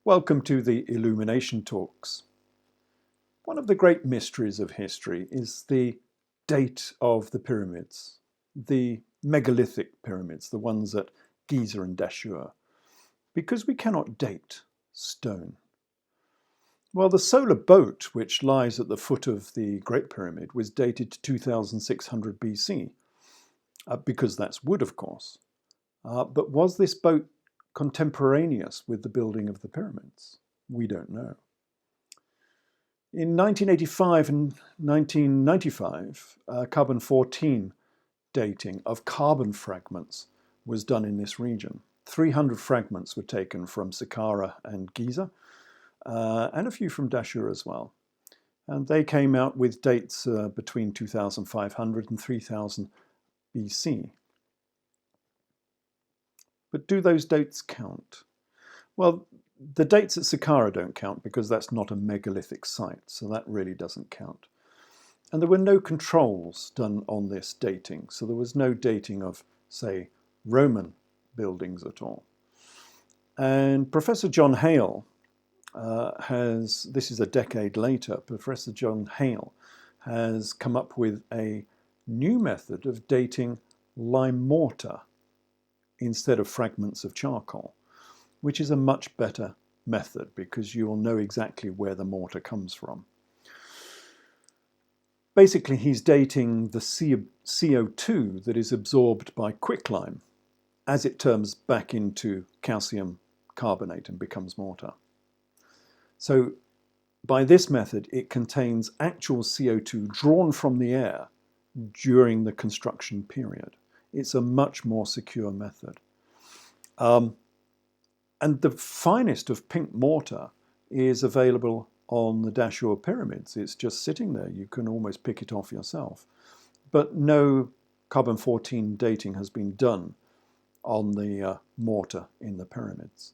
Welcome to the Illumination Talks. One of the great mysteries of history is the date of the pyramids, the megalithic pyramids, the ones at Giza and Dashur, because we cannot date stone. Well, the solar boat, which lies at the foot of the Great Pyramid, was dated to 2600 BC, because that's wood, of course. But was this boat contemporaneous with the building of the pyramids? We don't know. In 1985 and 1995, carbon-14 dating of carbon fragments was done in this region. 300 fragments were taken from Saqqara and Giza, and a few from Dashur as well. And they came out with dates between 2500 and 3000 BC. But do those dates count? Well, the dates at Saqqara don't count because that's not a megalithic site, so that really doesn't count. And there were no controls done on this dating, so there was no dating of, say, Roman buildings at all. And Professor John Hale this is a decade later, Professor John Hale has come up with a new method of dating lime mortar instead of fragments of charcoal, which is a much better method because you'll know exactly where the mortar comes from. Basically, he's dating the CO2 that is absorbed by quicklime as it turns back into calcium carbonate and becomes mortar. So by this method, it contains actual CO2 drawn from the air during the construction period. It's a much more secure method. And the finest of pink mortar is available on the Dashur pyramids. It's just sitting there. You can almost pick it off yourself. But no carbon-14 dating has been done on the mortar in the pyramids.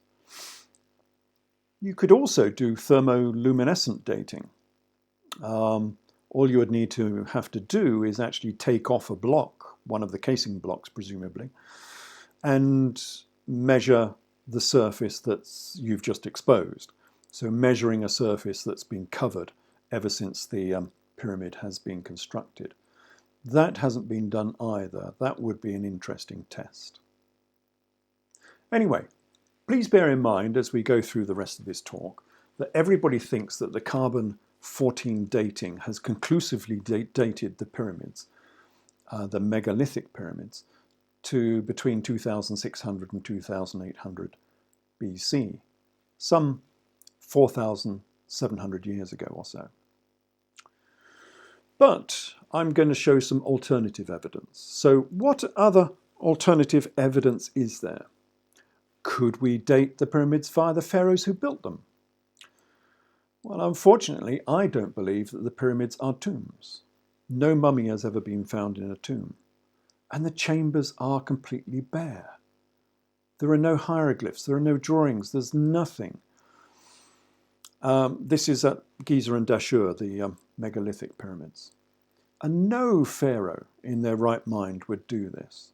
You could also do thermoluminescent dating. All you would need to have to do is actually take off a block, one of the casing blocks presumably, and measure the surface that you've just exposed. So measuring a surface that's been covered ever since the pyramid has been constructed. That hasn't been done either. That would be an interesting test. Anyway, please bear in mind as we go through the rest of this talk that everybody thinks that the carbon-14 dating has conclusively dated the pyramids, the megalithic pyramids, to between 2600 and 2800 BC, some 4,700 years ago or so. But I'm going to show some alternative evidence. So what other alternative evidence is there? Could we date the pyramids via the pharaohs who built them? Well, unfortunately, I don't believe that the pyramids are tombs. No mummy has ever been found in a tomb. And the chambers are completely bare. There are no hieroglyphs, there are no drawings, there's nothing. This is at Giza and Dashur, the megalithic pyramids. And no pharaoh in their right mind would do this,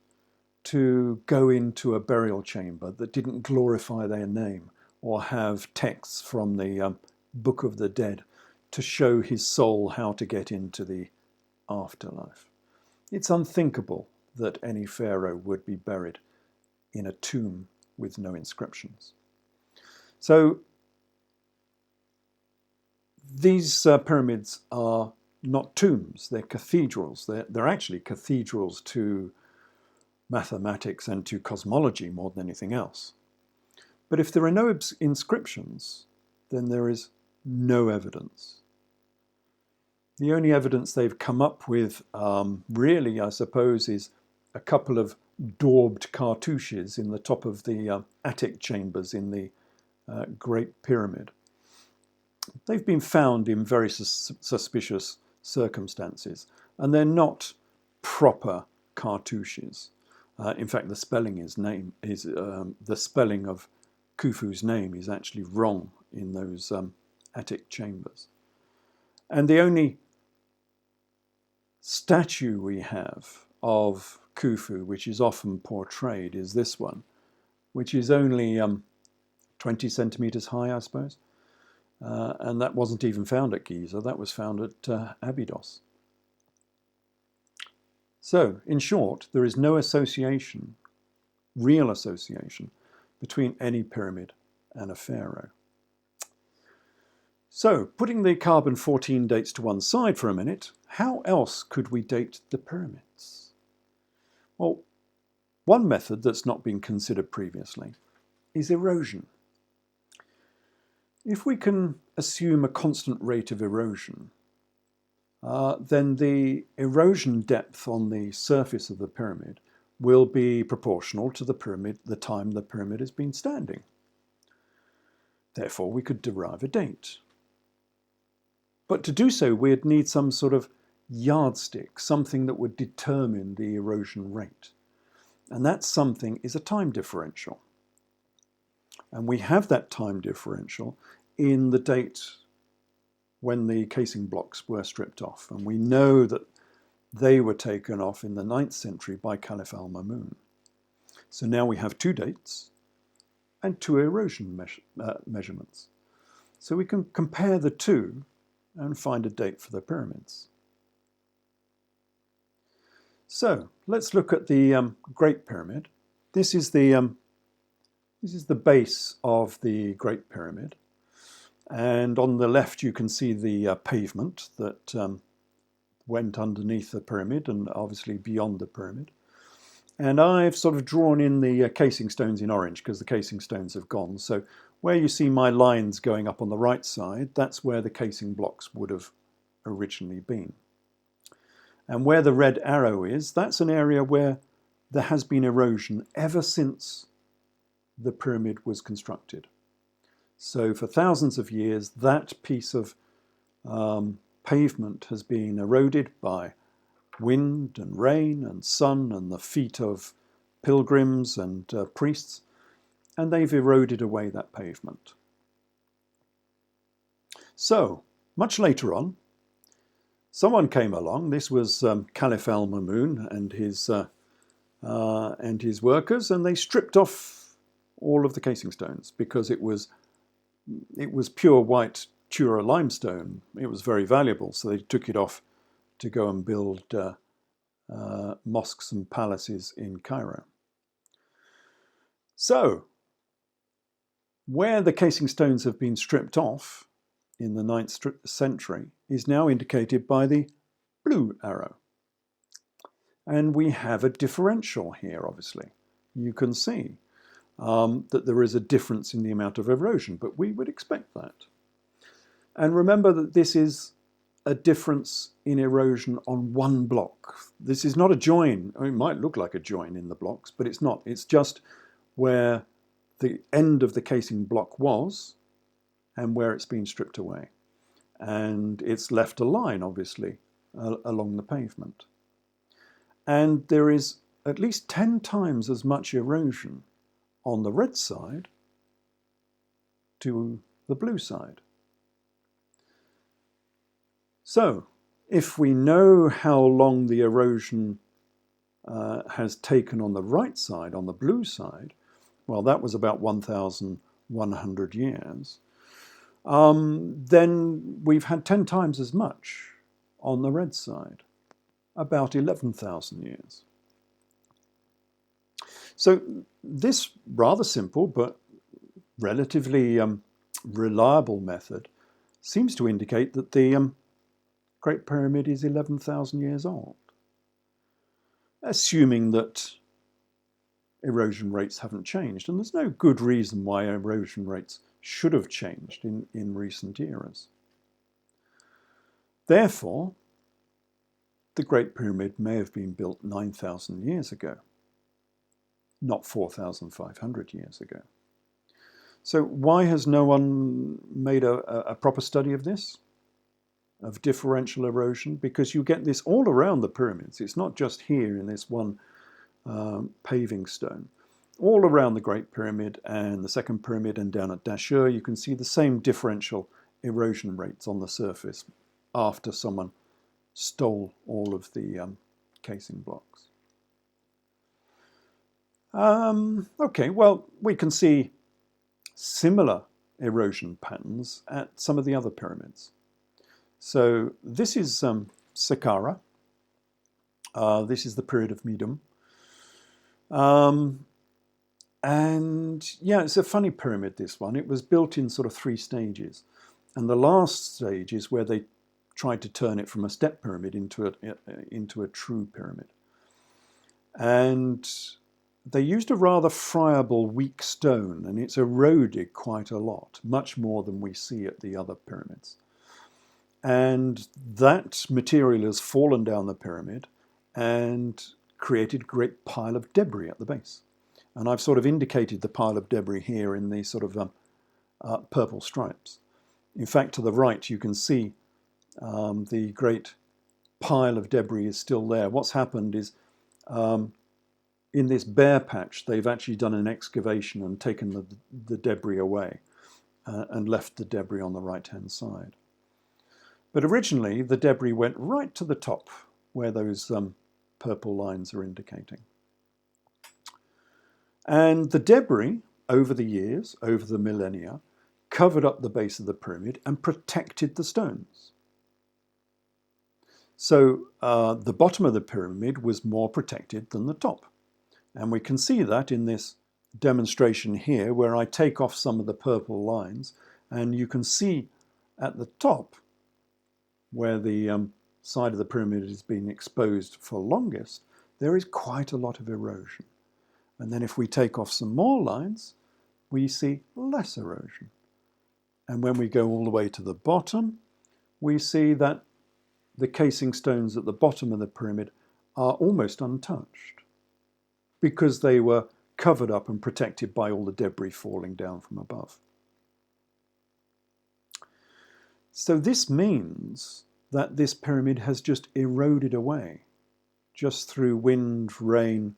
to go into a burial chamber that didn't glorify their name or have texts from the Book of the Dead to show his soul how to get into the afterlife. It's unthinkable that any pharaoh would be buried in a tomb with no inscriptions. So these pyramids are not tombs, they're cathedrals. They're actually cathedrals to mathematics and to cosmology more than anything else. But if there are no inscriptions, then there is no evidence. The only evidence they've come up with, really, I suppose, is a couple of daubed cartouches in the top of the attic chambers in the Great Pyramid. They've been found in very suspicious circumstances, and they're not proper cartouches. In fact, the spelling the spelling of Khufu's name is actually wrong in those attic chambers. And the only statue we have of Khufu, which is often portrayed, is this one, which is only 20 centimetres high, I suppose. And that wasn't even found at Giza, that was found at Abydos. So, in short, there is no association, real association, between any pyramid and a pharaoh. So, putting the carbon-14 dates to one side for a minute, how else could we date the pyramids? Well, one method that's not been considered previously is erosion. If we can assume a constant rate of erosion, then the erosion depth on the surface of the pyramid will be proportional to the time the pyramid has been standing. Therefore, we could derive a date. But to do so, we'd need some sort of yardstick, something that would determine the erosion rate. And that something is a time differential. And we have that time differential in the date when the casing blocks were stripped off. And we know that they were taken off in the 9th century by Caliph al-Ma'mun. So now we have two dates and two erosion measurements. So we can compare the two and find a date for the pyramids. So let's look at the Great Pyramid. This is the base of the Great Pyramid. And on the left you can see the pavement that went underneath the pyramid and obviously beyond the pyramid. And I've sort of drawn in the casing stones in orange because the casing stones have gone. So where you see my lines going up on the right side, that's where the casing blocks would have originally been. And where the red arrow is, that's an area where there has been erosion ever since the pyramid was constructed. So for thousands of years, that piece of pavement has been eroded by wind and rain and sun and the feet of pilgrims and priests, and they've eroded away that pavement. So, much later on, someone came along. This was Caliph al-Ma'mun and his workers, and they stripped off all of the casing stones because it was pure white Tura limestone. It was very valuable, so they took it off to go and build mosques and palaces in Cairo. So, where the casing stones have been stripped off in the 9th century is now indicated by the blue arrow. And we have a differential here, obviously. You can see that there is a difference in the amount of erosion, but we would expect that. And remember that this is a difference in erosion on one block. This is not a join. I mean, it might look like a join in the blocks, but it's not. It's just where the end of the casing block was and where it's been stripped away. And it's left a line, obviously, along the pavement. And there is at least 10 times as much erosion on the red side to the blue side. So, if we know how long the erosion has taken on the right side, on the blue side, well, that was about 1,100 years, then we've had 10 times as much on the red side, about 11,000 years. So this rather simple but relatively reliable method seems to indicate that the Great Pyramid is 11,000 years old, assuming that erosion rates haven't changed. And there's no good reason why erosion rates should have changed in recent eras. Therefore, the Great Pyramid may have been built 9,000 years ago, not 4,500 years ago. So why has no one made a proper study of this, of differential erosion? Because you get this all around the pyramids. It's not just here in this one paving stone. All around the Great Pyramid and the Second Pyramid and down at Dashur, you can see the same differential erosion rates on the surface after someone stole all of the casing blocks. Okay, well, we can see similar erosion patterns at some of the other pyramids. So this is Saqqara. This is the period of Medum. And yeah, it's a funny pyramid, this one. It was built in sort of 3 stages. And the last stage is where they tried to turn it from a step pyramid into a true pyramid. And they used a rather friable, weak stone, and it's eroded quite a lot, much more than we see at the other pyramids. And that material has fallen down the pyramid and created a great pile of debris at the base. And I've sort of indicated the pile of debris here in these sort of purple stripes. In fact, to the right, you can see the great pile of debris is still there. What's happened is in this bare patch, they've actually done an excavation and taken the debris away and left the debris on the right-hand side. But originally, the debris went right to the top where those purple lines are indicating. And the debris, over the years, over the millennia, covered up the base of the pyramid and protected the stones. So the bottom of the pyramid was more protected than the top. And we can see that in this demonstration here, where I take off some of the purple lines, and you can see at the top, where the side of the pyramid has been exposed for longest, there is quite a lot of erosion. And then if we take off some more lines, we see less erosion. And when we go all the way to the bottom, we see that the casing stones at the bottom of the pyramid are almost untouched because they were covered up and protected by all the debris falling down from above. So this means that this pyramid has just eroded away, just through wind, rain,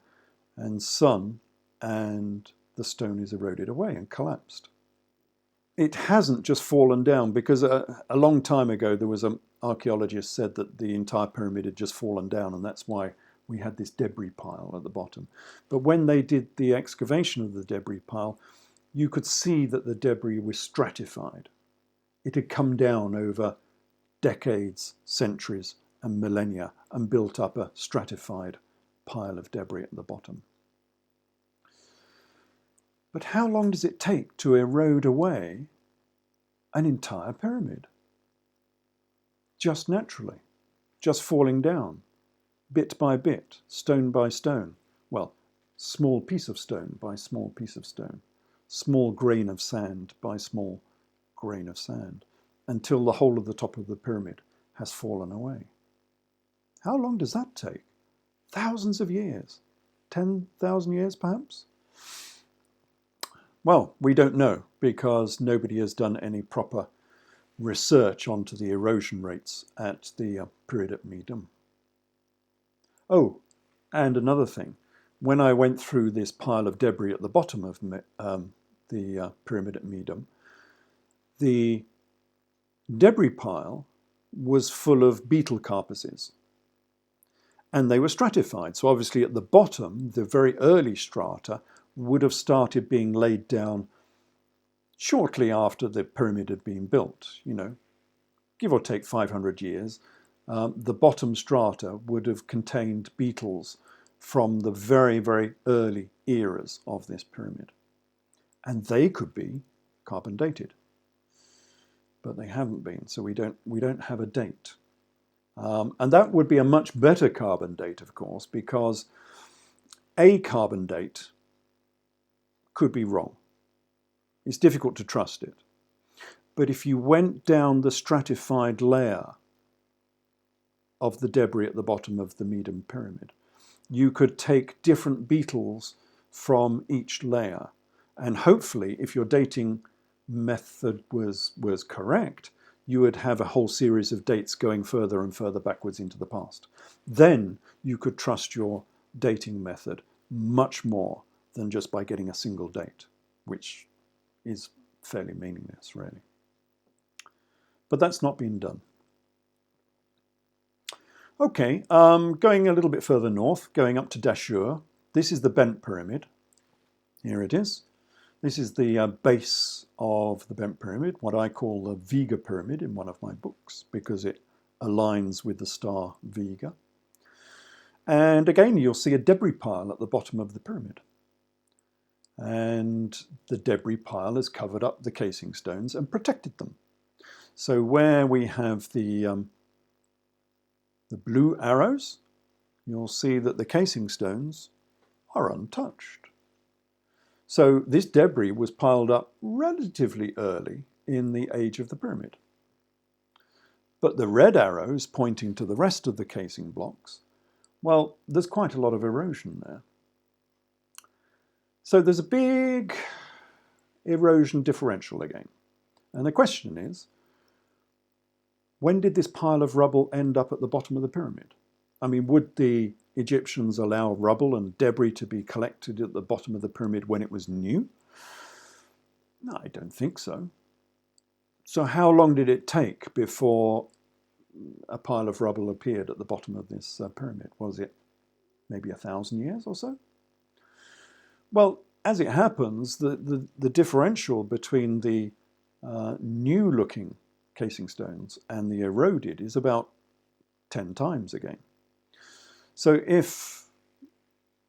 and sun, and the stone is eroded away and collapsed. It hasn't just fallen down, because a long time ago there was an archaeologist said that the entire pyramid had just fallen down, and that's why we had this debris pile at the bottom. But when they did the excavation of the debris pile, you could see that the debris was stratified. It had come down over decades, centuries, and millennia and built up a stratified pile of debris at the bottom. But how long does it take to erode away an entire pyramid? Just naturally, just falling down, bit by bit, stone by stone. Well, small piece of stone by small piece of stone, small grain of sand by small grain of sand, until the whole of the top of the pyramid has fallen away. How long does that take? Thousands of years, 10,000 years perhaps? Well, we don't know, because nobody has done any proper research onto the erosion rates at the period at Medum. Oh, and another thing, when I went through this pile of debris at the bottom of the pyramid at Medum, the debris pile was full of beetle carcasses, and they were stratified. So obviously at the bottom, the very early strata would have started being laid down shortly after the pyramid had been built, give or take 500 years. The bottom strata would have contained beetles from the very, very early eras of this pyramid. And they could be carbon dated. But they haven't been, so we don't have a date. And that would be a much better carbon date, of course, because a carbon date could be wrong. It's difficult to trust it. But if you went down the stratified layer of the debris at the bottom of the Medum pyramid, you could take different beetles from each layer. And hopefully, if your dating method was correct, you would have a whole series of dates going further and further backwards into the past. Then you could trust your dating method much more than just by getting a single date, which is fairly meaningless, really. But that's not been done. Okay, going a little bit further north, going up to Dashur. This is the Bent Pyramid. Here it is. This is the base of the bent pyramid, what I call the Viega Pyramid in one of my books, because it aligns with the star Viega. And again, you'll see a debris pile at the bottom of the pyramid. And the debris pile has covered up the casing stones and protected them. So where we have the blue arrows, you'll see that the casing stones are untouched. So this debris was piled up relatively early in the age of the pyramid. But the red arrows pointing to the rest of the casing blocks, well, there's quite a lot of erosion there. So there's a big erosion differential again. And the question is, when did this pile of rubble end up at the bottom of the pyramid? I mean, would the Egyptians allow rubble and debris to be collected at the bottom of the pyramid when it was new? No, I don't think so. So how long did it take before a pile of rubble appeared at the bottom of this pyramid? Was it maybe 1,000 years or so? Well, as it happens, the differential between the new-looking casing stones and the eroded is about 10 times again. So if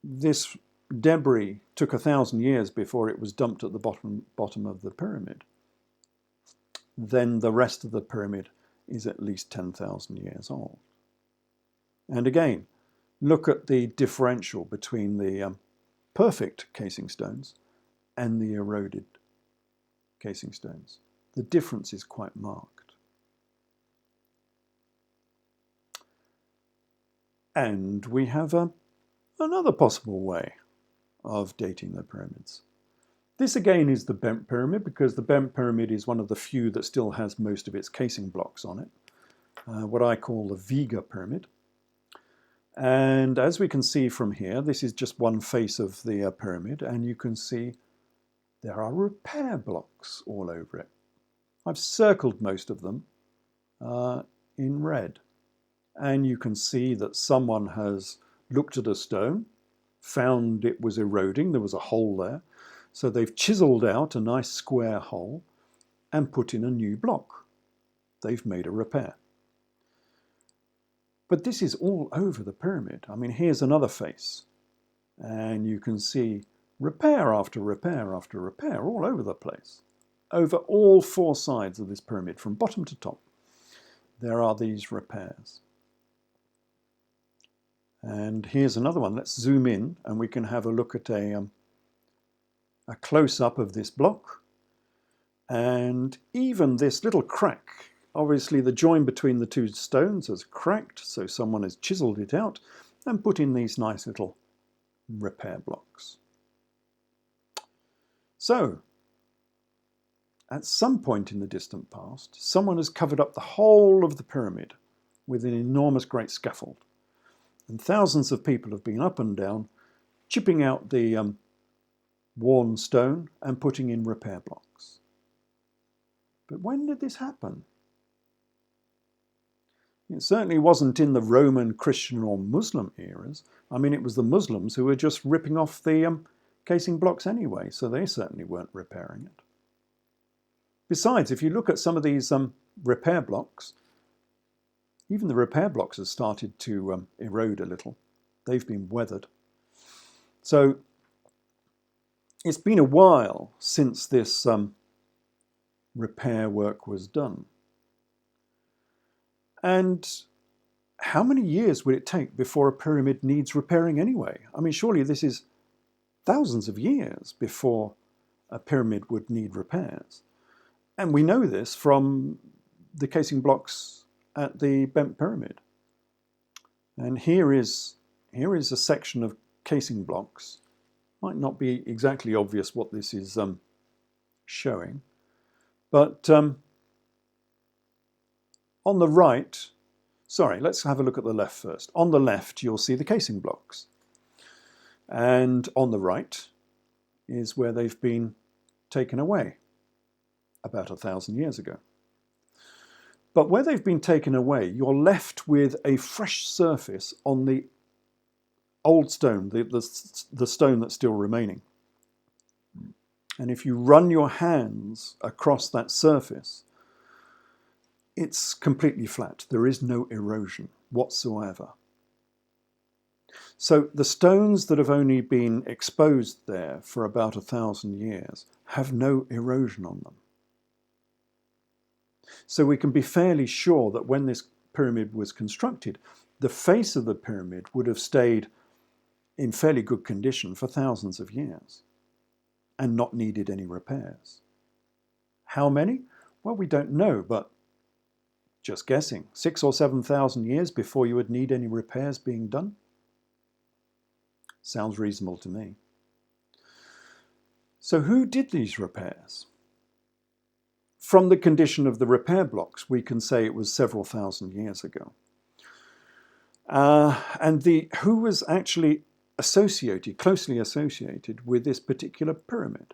this debris took 1,000 years before it was dumped at the bottom of the pyramid, then the rest of the pyramid is at least 10,000 years old. And again, look at the differential between the perfect casing stones and the eroded casing stones. The difference is quite marked. And we have another possible way of dating the pyramids. This again is the bent pyramid, because the bent pyramid is one of the few that still has most of its casing blocks on it, what I call the Viega Pyramid. And as we can see from here, this is just one face of the pyramid, and you can see there are repair blocks all over it. I've circled most of them in red. And you can see that someone has looked at a stone, found it was eroding, there was a hole there. So they've chiseled out a nice square hole and put in a new block. They've made a repair. But this is all over the pyramid. I mean, here's another face. And you can see repair after repair after repair all over the place. Over all four sides of this pyramid, from bottom to top, there are these repairs. And here's another one. Let's zoom in and we can have a look at a close-up of this block. And even this little crack, obviously the join between the two stones has cracked, so someone has chiseled it out and put in these nice little repair blocks. So, at some point in the distant past, someone has covered up the whole of the pyramid with an enormous great scaffold. And thousands of people have been up and down, chipping out the worn stone and putting in repair blocks. But when did this happen? It certainly wasn't in the Roman, Christian or Muslim eras. I mean, it was the Muslims who were just ripping off the casing blocks anyway, so they certainly weren't repairing it. Besides, if you look at some of these repair blocks, even the repair blocks have started to erode a little. They've been weathered. So it's been a while since this repair work was done. And how many years would it take before a pyramid needs repairing anyway? I mean, surely this is thousands of years before a pyramid would need repairs. And we know this from the casing blocks at the bent pyramid. And here is a section of casing blocks. Might not be exactly obvious what this is showing, but on the right, sorry, let's have a look at the left first. On the left, you'll see the casing blocks. And on the right is where they've been taken away about 1,000 years ago. But where they've been taken away, you're left with a fresh surface on the old stone, the stone that's still remaining. And if you run your hands across that surface, it's completely flat. There is no erosion whatsoever. So the stones that have only been exposed there for about 1,000 years have no erosion on them. So we can be fairly sure that when this pyramid was constructed, the face of the pyramid would have stayed in fairly good condition for thousands of years and not needed any repairs. How many? Well, we don't know, but just guessing, 6,000 or 7,000 years before you would need any repairs being done? Sounds reasonable to me. So who did these repairs? From the condition of the repair blocks, we can say it was several thousand years ago. And who was actually closely associated with this particular pyramid?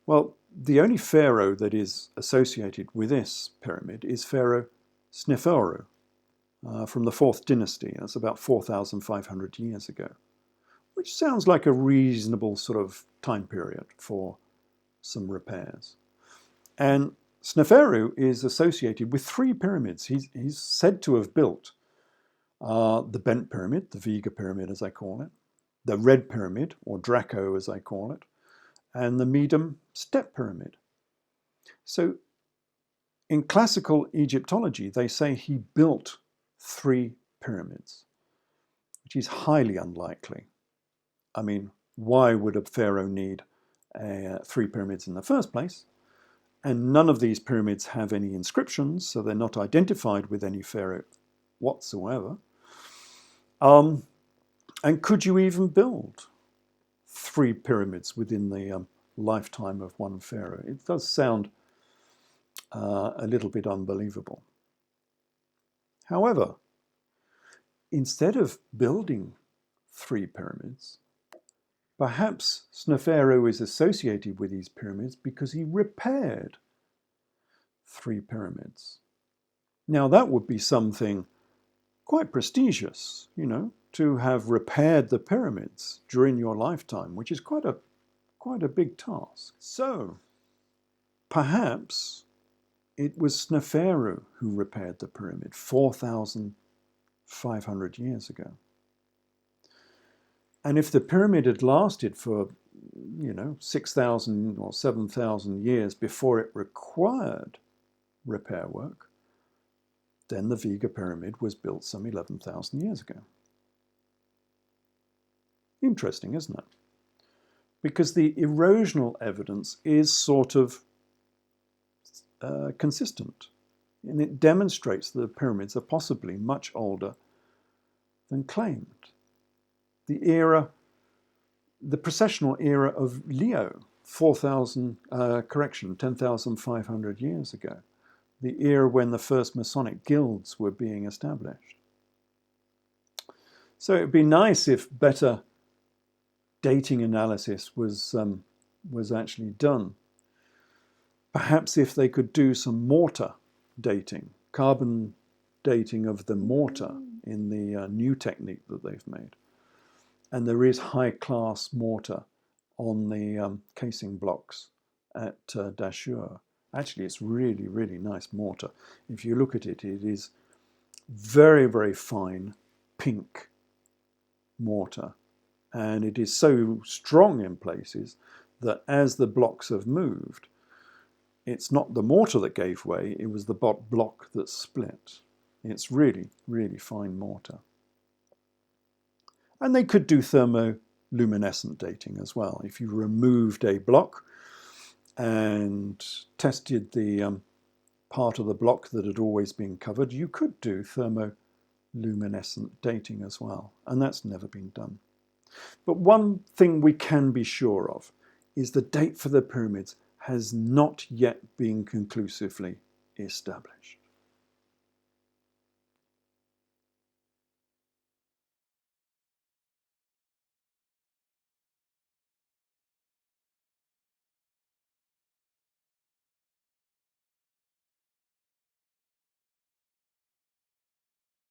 Well, the only pharaoh that is associated with this pyramid is Pharaoh Sneferu from the 4th dynasty. That's about 4,500 years ago, which sounds like a reasonable sort of time period for some repairs. And Sneferu is associated with 3 pyramids. He's said to have built the Bent Pyramid, the Viega Pyramid as I call it, the Red Pyramid, or Draco as I call it, and the Medum Step Pyramid. So in classical Egyptology, they say he built 3 pyramids, which is highly unlikely. I mean, why would a pharaoh need 3 pyramids in the first place? And none of these pyramids have any inscriptions, so they're not identified with any pharaoh whatsoever. And could you even build 3 pyramids within the lifetime of one pharaoh? It does sound a little bit unbelievable. However, instead of building 3 pyramids, perhaps Sneferu is associated with these pyramids because he repaired 3 pyramids. Now that would be something quite prestigious, you know, to have repaired the pyramids during your lifetime, which is quite a big task. So perhaps it was Sneferu who repaired the pyramid 4,500 years ago. And if the pyramid had lasted for, 6,000 or 7,000 years before it required repair work, then the Viega Pyramid was built some 11,000 years ago. Interesting, isn't it? Because the erosional evidence is sort of consistent, and it demonstrates that the pyramids are possibly much older than claimed. The processional era of Leo, 10,500 years ago, the era when the first Masonic guilds were being established. So it would be nice if better dating analysis was actually done. Perhaps if they could do some mortar dating, carbon dating of the mortar in the new technique that they've made. And there is high-class mortar on the casing blocks at Dashur. Actually, it's really, really nice mortar. If you look at it, it is very, very fine pink mortar. And it is so strong in places that as the blocks have moved, it's not the mortar that gave way, it was the block that split. It's really, really fine mortar. And they could do thermoluminescent dating as well. If you removed a block and tested the part of the block that had always been covered, you could do thermoluminescent dating as well. And that's never been done. But one thing we can be sure of is the date for the pyramids has not yet been conclusively established.